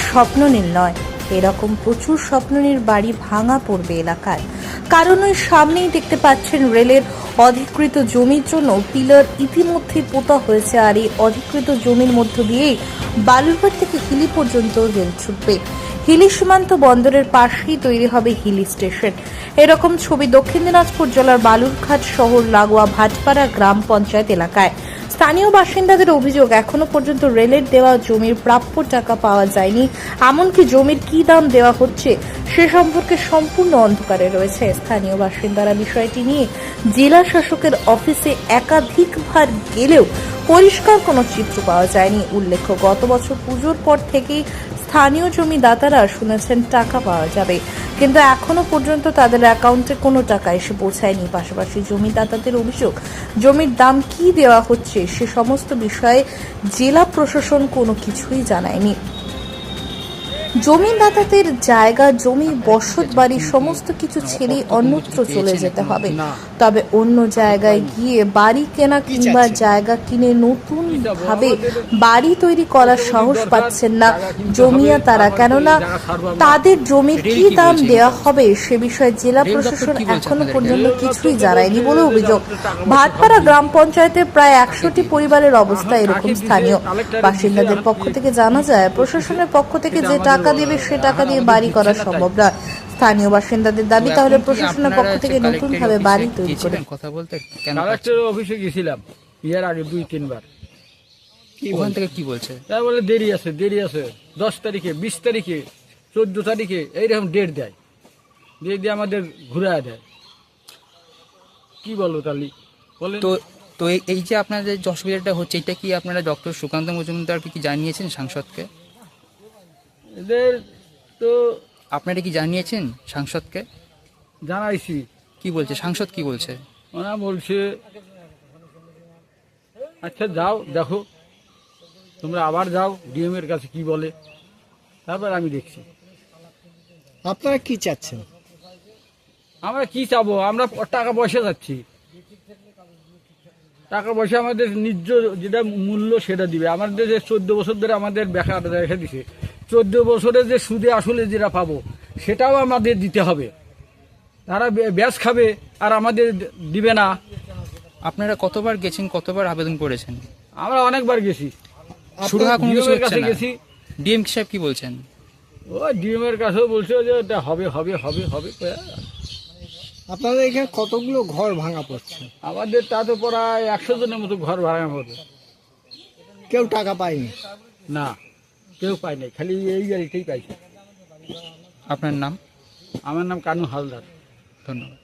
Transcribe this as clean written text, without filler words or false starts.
স্বপ্ননীল নয়, এরকম প্রচুর স্বপ্ননীল বাড়ি ভাঙা পড়বে এলাকায়। কারণ ওই সামনেই দেখতে পাচ্ছেন রেলের অধিকৃত জমির জন্য পিলার ইতিমধ্যে পোতা হয়েছে, আর এই অধিকৃত জমির মধ্য দিয়েই বালুরঘাট থেকে হিলি পর্যন্ত রেল ছুটবে। হিলি সীমান্ত বন্দরের পাশেই তৈরি হবে হিলি স্টেশন। এরকম ছবি দক্ষিণ দিনাজপুর জেলার বালুরঘাট শহর লাগোয়া ভাটপাড়া গ্রাম পঞ্চায়েত এলাকায়। স্থানীয় বাসিন্দাদের অভিযোগ, এখনো পর্যন্ত রেলের দেওয়া জমির প্রাপ্য টাকা পাওয়া যায়নি, এমনকি জমির কি দাম দেওয়া হচ্ছে সে সম্পর্কে সম্পূর্ণ অন্ধকারে রয়েছে স্থানীয় বাসিন্দারা। বিষয়টি নিয়ে জেলা শাসকের অফিসে একাধিকবার গেলেও পরিষ্কার কোনো চিত্র পাওয়া যায়নি। উল্লেখ্য, গত বছর পুজোর পর থেকেই স্থানীয় জমিদাতারা শুনেছেন টাকা পাওয়া যাবে, কিন্তু এখনো পর্যন্ত তাদের অ্যাকাউন্টে কোনো টাকা এসে পৌঁছায়নি। পাশাপাশি জমিদাতাদের অভিযোগ, জমির দাম কি দেওয়া হচ্ছে সে সমস্ত বিষয়ে জেলা প্রশাসন কোনো কিছুই জানায়নি। জমিদাতাদের জায়গা, জমি, বসত বাড়ি সমস্ত কিছু ছেড়ে অন্যত্র চলে যেতে হবে, তবে অন্য জায়গায় গিয়ে বাড়ি কেনা কিংবা জায়গা কিনে নতুন ভাবে বাড়ি তৈরি করার সাহস পাচ্ছেন না জমিয়া তারা, কেননা তাদের জমির কি দাম দেওয়া হবে সে বিষয়ে জেলা প্রশাসন এখনো পর্যন্ত কিছুই জানায়নি বলে অভিযোগ। ভাটপাড়া গ্রাম পঞ্চায়েতের প্রায় 100টি পরিবারের অবস্থা এরকম। স্থানীয় বাসিন্দাদের পক্ষ থেকে জানা যায়, প্রশাসনের পক্ষ থেকে যে টাকা দেবে সে টাকা দিয়ে বাড়ি করা সম্ভব না। স্থানীয় বাসিন্দাদের দাবি, তাহলে প্রশাসনের পক্ষ থেকে নতুন ভাবে বাড়ি তৈরি করে। কথা বলতে কালেক্টরের অফিসে গেছিলাম এর আগে 2-3 বার। ওখান থেকে কি বলছে? তাই বলে দেরি আছে 10 তারিখে, 20 তারিখে, 14 তারিখে এইরকম ডেট দেয়, দিয়ে আমাদের ঘুরায় দেয়। কি বলবো তাহলে বলেন। তো এই যে আপনাদের যে অসুবিধাটা হচ্ছে, এটা কি আপনারা ডক্টর সুকান্ত মজুমদারকে কি জানিয়েছেন, সাংসদকে? এদের তো আপনারা কি জানিয়েছেন সাংসদকে? জানাইছি। কি বলছে সাংসদ, কি বলছে? ওরা বলছে আচ্ছা যাও দেখো, তোমরা আবার যাও ডিএম এর কাছে কি বলে, তারপর আমি দেখছি। আপনারা কি চাচ্ছেন? আমরা কি চাবো? আমরা টাকা পয়সা যাচ্ছি, টাকা পয়সা আমাদের নিজ যেটা মূল্য সেটা দিবে। আমাদের যে 14 বছর ধরে আমাদের বেকার রেখে দিছে, 14 বছরে যে সুদে আসলে যেটা পাবো সেটাও আমাদের দিতে হবে। তারা ব্যাস খাবে আর আমাদের দিবে না। আপনারা কতবার গেছেন, কতবার আবেদন করেছেন? আমরা অনেকবার গেছি, শুরু হওয়া কোনো কিছু হচ্ছে না। গেছি। ডিএম সাহেব কি বলছেন? ও ডিএম এর কাছেও বলছে যে এটা হবে হবে হবে হবে। আপনাদের এখানে কতগুলো ঘর ভাঙা পড়ছে? আমাদের তা তো প্রায় 100 জনের মতো ঘর ভাড়া পড়বে। কেউ টাকা পায়নি? না, কেউ পায় নাই, খালি এই গাড়িটাই পাইছে। আপনার নাম? আমার নাম কানু হালদার। ধন্যবাদ।